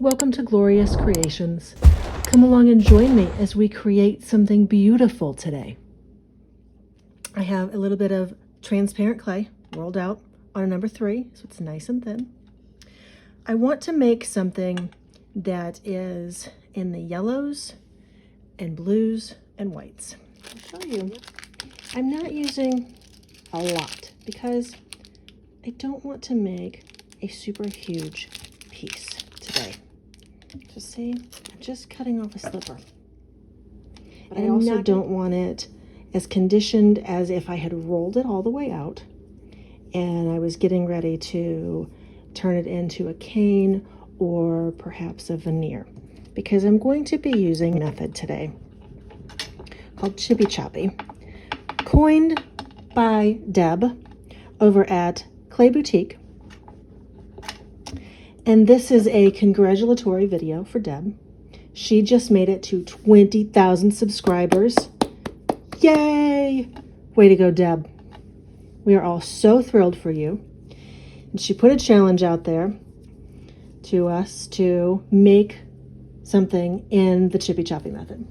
Welcome to Glorious Creations. Come along and join me as we create something beautiful today. I have a little bit of transparent clay rolled out on a number 3, so it's nice and thin. I want to make something that is in the yellows and blues and whites. I'll show you. I'm not using a lot because I don't want to make a super huge piece today. Just see, I'm just cutting off a slipper. But I also don't want it as conditioned as if I had rolled it all the way out and I was getting ready to turn it into a cane or perhaps a veneer, because I'm going to be using a method today called Chippy Choppy, coined by Deb over at Clay Boutique. And this is a congratulatory video for Deb. She just made it to 20,000 subscribers. Yay! Way to go, Deb. We are all so thrilled for you. And she put a challenge out there to us to make something in the Chippy Choppy method.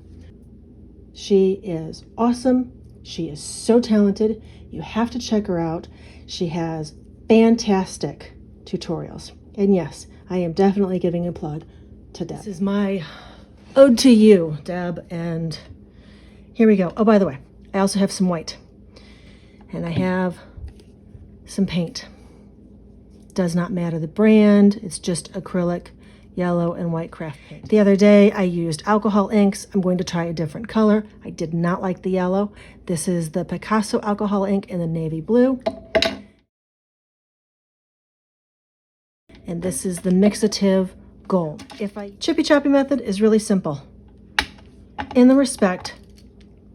She is awesome. She is so talented. You have to check her out. She has fantastic tutorials. And yes, I am definitely giving a plug to Deb. This is my ode to you, Deb. And here we go. Oh, by the way, I also have some white. And I have some paint. Does not matter the brand. It's just acrylic, yellow, and white craft paint. The other day, I used alcohol inks. I'm going to try a different color. I did not like the yellow. This is the Picasso alcohol ink in the navy blue. And this is the Mixative gold. Chippy Choppy method is really simple in the respect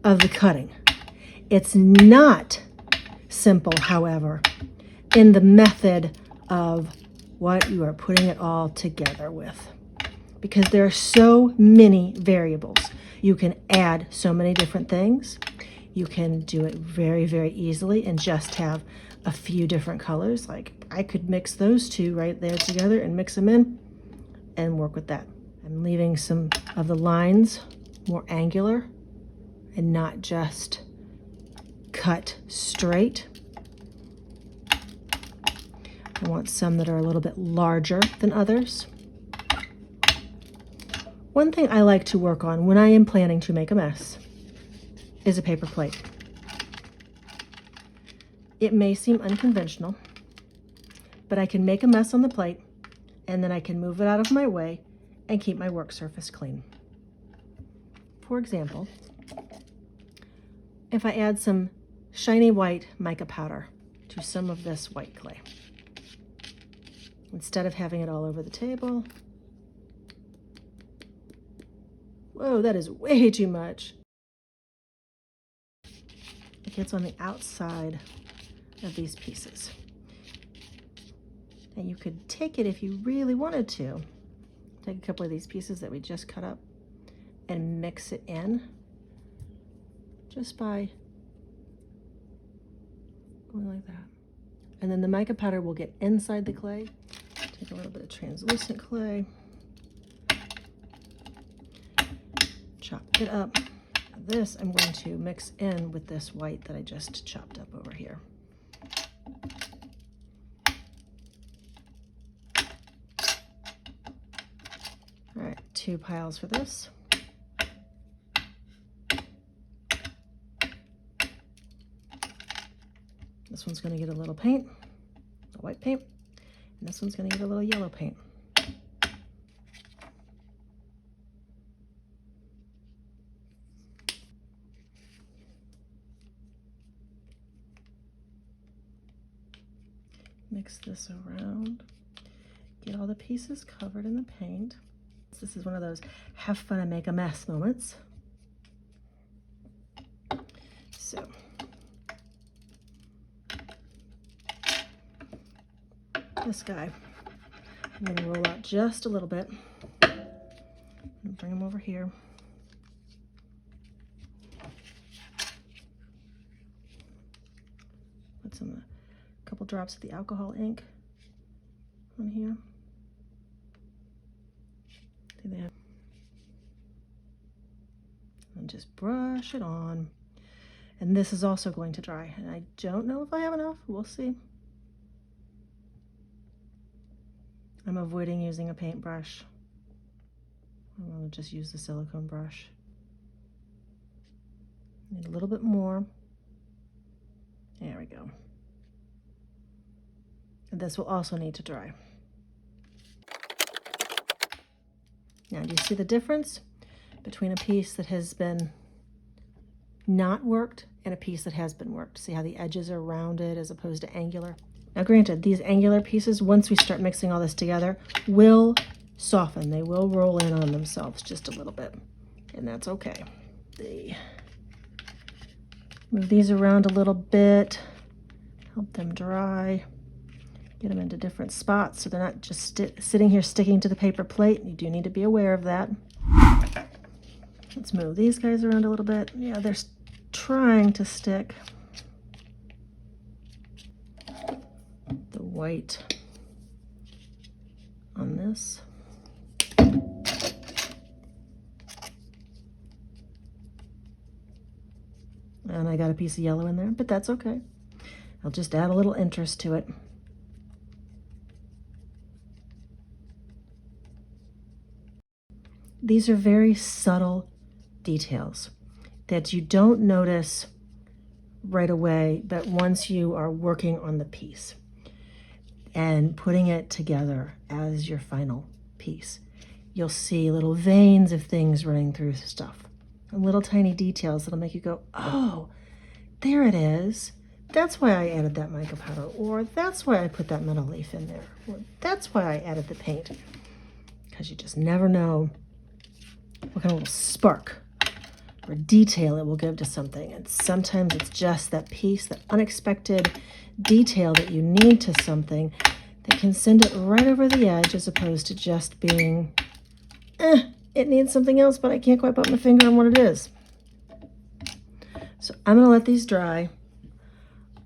of the cutting. It's not simple, however, in the method of what you are putting it all together with, because there are so many variables. You can add so many different things. You can do it very, very easily and just have a few different colors. Like I could mix those two right there together and mix them in and work with that. I'm leaving some of the lines more angular and not just cut straight. I want some that are a little bit larger than others. One thing I like to work on when I am planning to make a mess is a paper plate. It may seem unconventional, but I can make a mess on the plate and then I can move it out of my way and keep my work surface clean. For example, if I add some shiny white mica powder to some of this white clay, instead of having it all over the table. Whoa, that is way too much. It gets on the outside of these pieces. And you could take it if you really wanted to. Take a couple of these pieces that we just cut up and mix it in just by going like that. And then the mica powder will get inside the clay. Take a little bit of translucent clay, chop it up. This I'm going to mix in with this white that I just chopped up over here. All right, 2 piles for this. This one's going to get a little paint, a white paint, and this one's going to get a little yellow paint. Mix this around, get all the pieces covered in the paint. This is one of those have fun and make a mess moments. So this guy, I'm going to roll out just a little bit and bring him over here. Put some a couple drops of the alcohol ink on here. See that? And just brush it on. And this is also going to dry. And I don't know if I have enough. We'll see. I'm avoiding using a paintbrush. I'm going to just use the silicone brush. Need a little bit more. There we go. And this will also need to dry. Now, do you see the difference between a piece that has been not worked and a piece that has been worked? See how the edges are rounded as opposed to angular? Now, granted, these angular pieces, once we start mixing all this together, will soften. They will roll in on themselves just a little bit, and that's okay. Move these around a little bit, help them dry, get them into different spots so they're not just sitting here sticking to the paper plate. You do need to be aware of that. Let's move these guys around a little bit. Yeah, they're trying to stick. The white on this. And I got a piece of yellow in there, but that's okay. I'll just add a little interest to it. These are very subtle details that you don't notice right away, but once you are working on the piece and putting it together as your final piece, you'll see little veins of things running through stuff and little tiny details that'll make you go, oh, there it is. That's why I added that mica powder, or that's why I put that metal leaf in there, or that's why I added the paint. Because you just never know what kind of little spark or detail it will give to something. And sometimes it's just that piece, that unexpected detail that you need to something that can send it right over the edge, as opposed to just being, it needs something else, but I can't quite put my finger on what it is. So I'm gonna let these dry.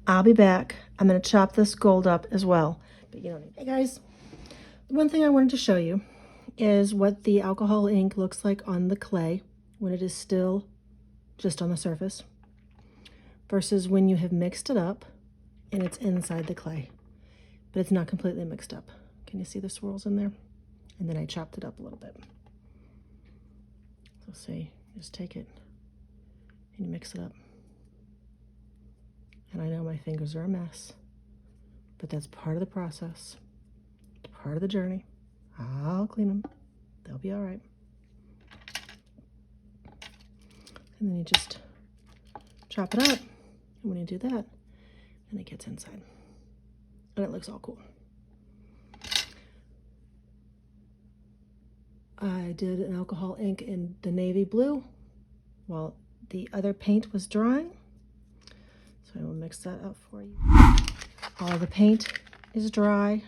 I'll be back. I'm gonna chop this gold up as well. But you don't need. Hey guys, one thing I wanted to show you is what the alcohol ink looks like on the clay when it is still just on the surface versus when you have mixed it up and it's inside the clay, but it's not completely mixed up. Can you see the swirls in there? And then I chopped it up a little bit. So see, just take it and you mix it up. And I know my fingers are a mess, but that's part of the process, part of the journey. I'll clean them. They'll be all right. And then you just chop it up. And when you do that, then it gets inside. And it looks all cool. I did an alcohol ink in the navy blue while the other paint was drying. So I will mix that up for you. All the paint is dry.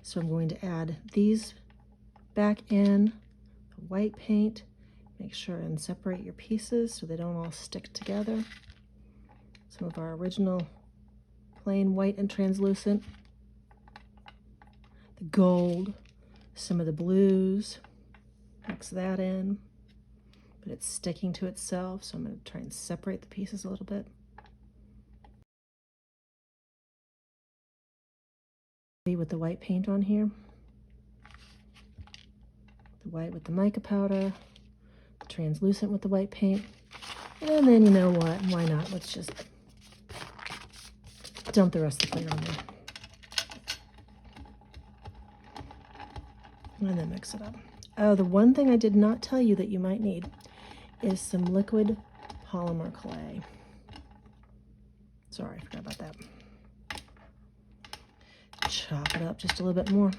So I'm going to add these back in, the white paint. Make sure and separate your pieces so they don't all stick together. Some of our original plain white and translucent. The gold, some of the blues. Mix that in, but it's sticking to itself, so I'm going to try and separate the pieces a little bit. With the white paint on here, the white with the mica powder, the translucent with the white paint, and then you know what, why not, let's just dump the rest of the clear on there and then mix it up. Oh, the one thing I did not tell you that you might need is some liquid polymer clay. Sorry, I forgot about that. Chop it up just a little bit more.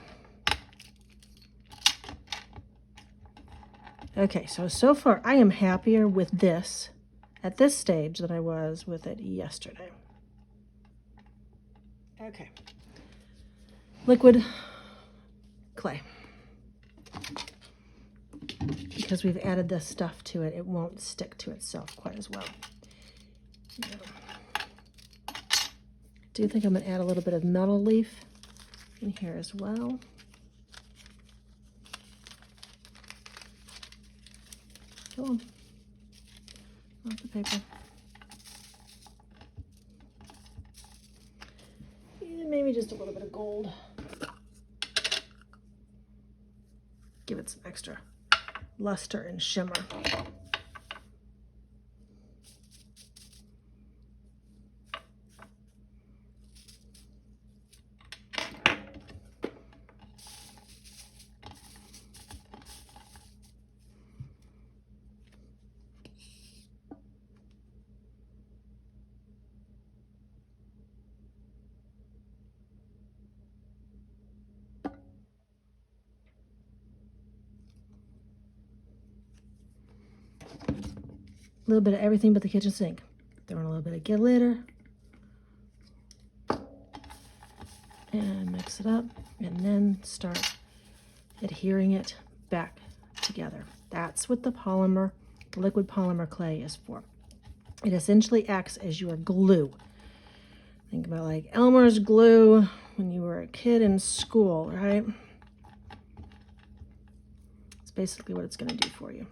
Okay, so far I am happier with this at this stage than I was with it yesterday. Okay, liquid clay. Because we've added this stuff to it, it won't stick to itself quite as well. I do think I'm going to add a little bit of metal leaf in here as well. Come on. Off the paper. And maybe just a little bit of gold. Give it some extra luster and shimmer. A little bit of everything but the kitchen sink. Throw in a little bit of glitter. And mix it up. And then start adhering it back together. That's what the polymer, liquid polymer clay is for. It essentially acts as your glue. Think about like Elmer's glue when you were a kid in school, right? It's basically what it's going to do for you.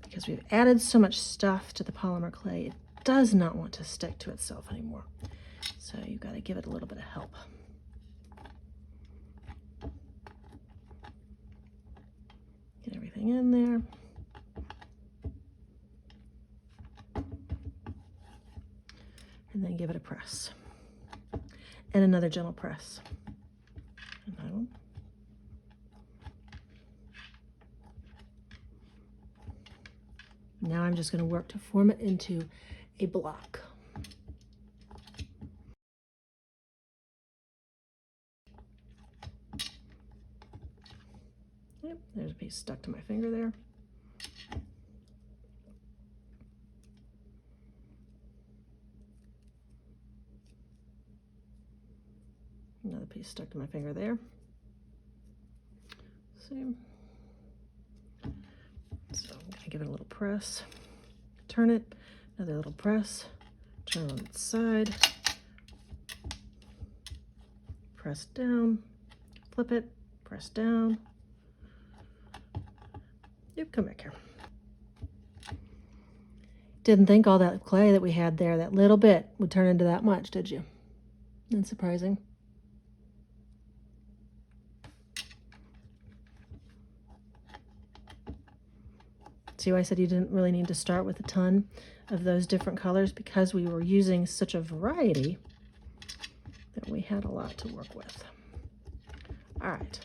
Because we've added so much stuff to the polymer clay, it does not want to stick to itself anymore. So you've got to give it a little bit of help. Get everything in there. And then give it a press. And another gentle press. Another one. Now I'm just going to work to form it into a block. Yep, there's a piece stuck to my finger there. Another piece stuck to my finger there. Same. So I'm going to give it a little press, turn it, another little press, turn it on its side, press down, flip it, press down. Yep, come back here. Didn't think all that clay that we had there, that little bit, would turn into that much, did you? Isn't surprising? See why I said you didn't really need to start with a ton of those different colors, because we were using such a variety that we had a lot to work with. All right.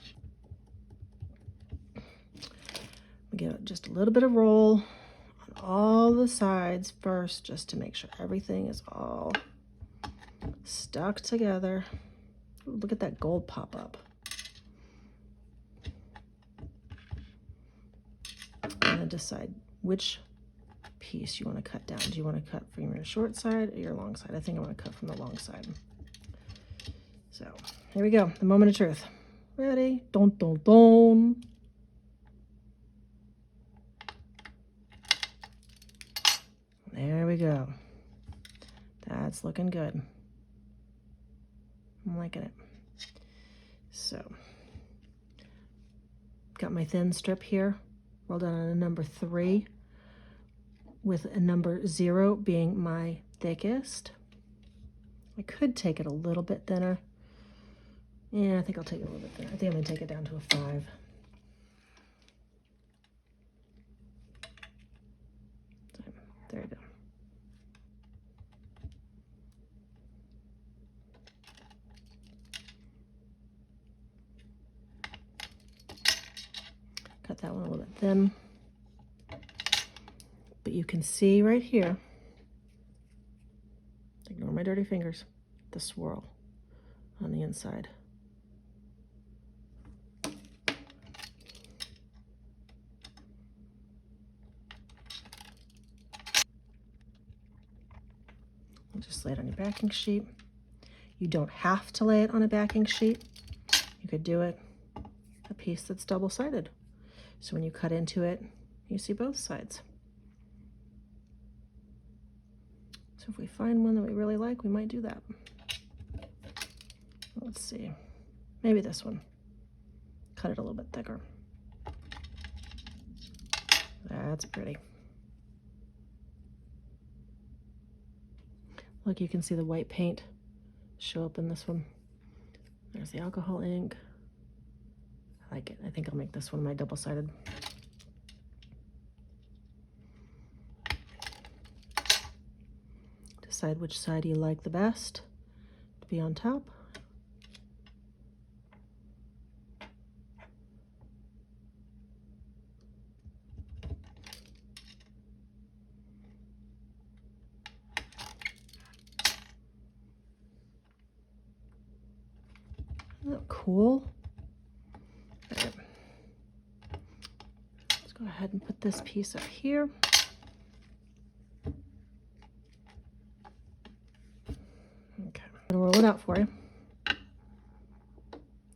Give it just a little bit of roll on all the sides first, just to make sure everything is all stuck together. Ooh, look at that gold pop up. And then decide which piece you want to cut down. Do you want to cut from your short side or your long side? I think I want to cut from the long side. So here we go, the moment of truth. Ready? Dun, dun, dun. There we go. That's looking good. I'm liking it. So, got my thin strip here, rolled out on a number 3, with a number 0 being my thickest. I could take it a little bit thinner. Yeah, I think I'll take it a little bit thinner. I think I'm gonna take it down to a 5. So, there you go. Cut that one a little bit thin. But you can see right here, ignore my dirty fingers, the swirl on the inside. Just lay it on your backing sheet. You don't have to lay it on a backing sheet. You could do it a piece that's double-sided. So when you cut into it, you see both sides. So if we find one that we really like, we might do that. Let's see, maybe this one. Cut it a little bit thicker. That's pretty. Look, you can see the white paint show up in this one. There's the alcohol ink. I like it. I think I'll make this one my double-sided. Decide which side you like the best to be on top. Isn't that cool? All right. Let's go ahead and put this piece up here. Okay, I'm gonna roll it out for you.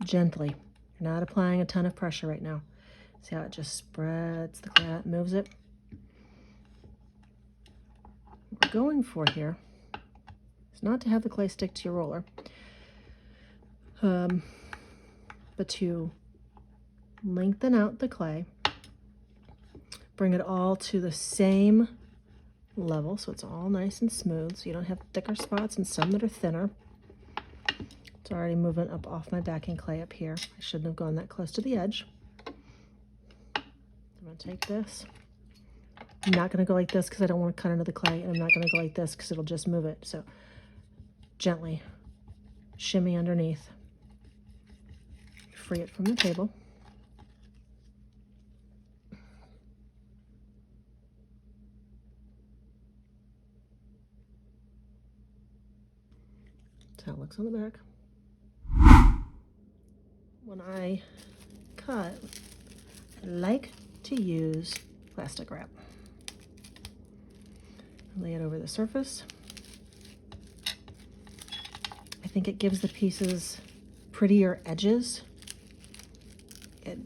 Gently. You're not applying a ton of pressure right now. See how it just spreads the clay out, moves it? What we're going for here is not to have the clay stick to your roller, but to lengthen out the clay, bring it all to the same level so it's all nice and smooth, so you don't have thicker spots and some that are thinner. It's already moving up off my backing clay up here. I shouldn't have gone that close to the edge. I'm going to take this. I'm not going to go like this because I don't want to cut into the clay, and I'm not going to go like this because it'll just move it. So gently shimmy underneath. Free it from the table. That's how it looks on the back. When I cut, I like to use plastic wrap. Lay it over the surface. I think it gives the pieces prettier edges. It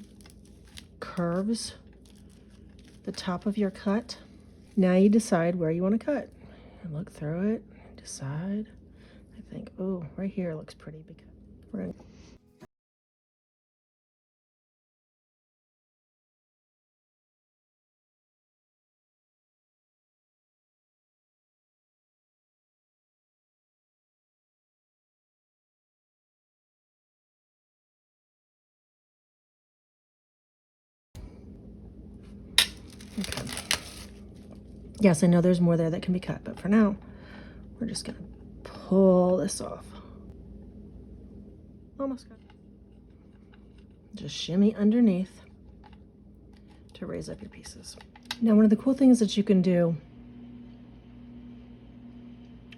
curves the top of your cut. Now you decide where you want to cut. And look through it, decide. I think, oh, right here looks pretty because we're going to. Okay. Yes, I know there's more there that can be cut, but for now, we're just gonna pull this off. Almost got it. Just shimmy underneath to raise up your pieces. Now, one of the cool things that you can do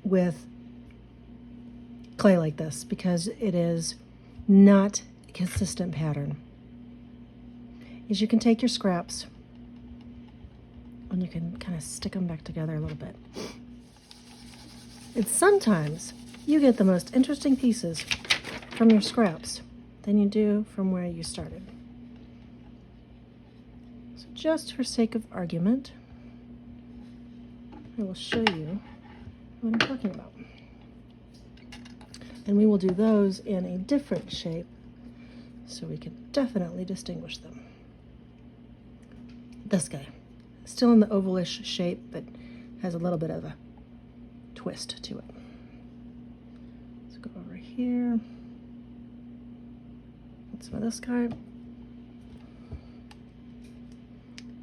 with clay like this, because it is not a consistent pattern, is you can take your scraps and you can kind of stick them back together a little bit. And sometimes you get the most interesting pieces from your scraps than you do from where you started. So just for sake of argument, I will show you what I'm talking about. And we will do those in a different shape so we can definitely distinguish them. This guy. Still in the ovalish shape, but has a little bit of a twist to it. Let's go over here. Get some of this guy.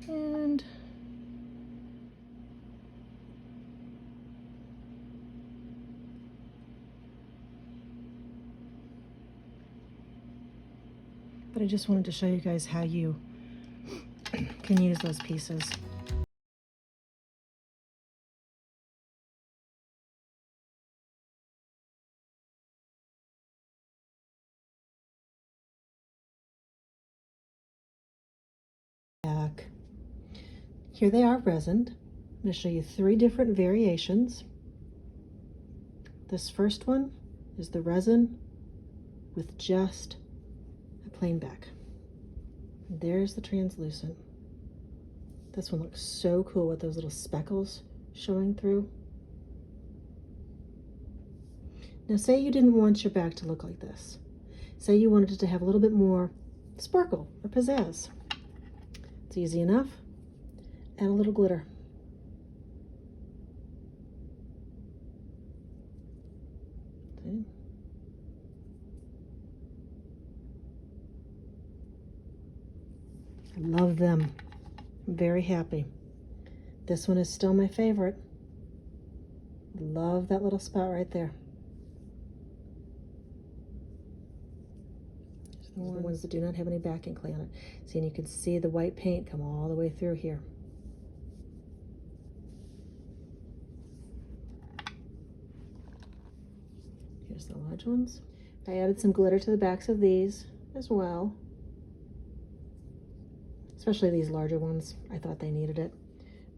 And but I just wanted to show you guys how you can use those pieces. Back. Here they are resined. I'm going to show you 3 different variations. This first one is the resin with just a plain back. And there's the translucent. This one looks so cool with those little speckles showing through. Now say you didn't want your back to look like this. Say you wanted it to have a little bit more sparkle or pizzazz. It's easy enough. Add a little glitter. See? I love them. I'm very happy. This one is still my favorite. Love that little spot right there. The ones that do not have any backing clay on it. See, and you can see the white paint come all the way through here. Here's the large ones. I added some glitter to the backs of these as well. Especially these larger ones. I thought they needed it.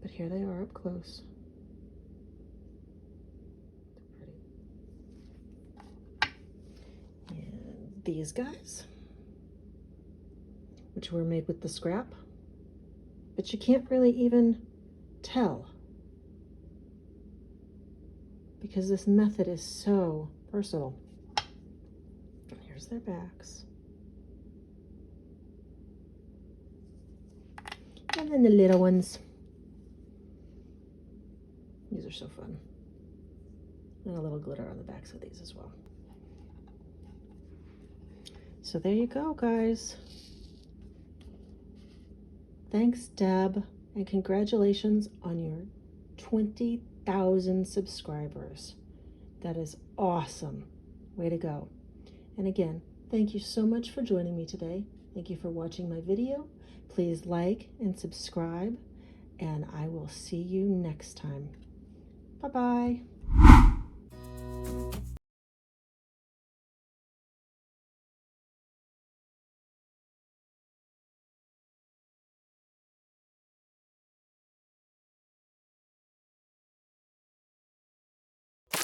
But here they are up close. They're pretty. And these guys, which were made with the scrap, but you can't really even tell because this method is so versatile. Here's their backs. And then the little ones. These are so fun. And a little glitter on the backs of these as well. So there you go, guys. Thanks, Deb, and congratulations on your 20,000 subscribers. That is awesome. Way to go. And again, thank you so much for joining me today. Thank you for watching my video. Please like and subscribe, and I will see you next time. Bye-bye.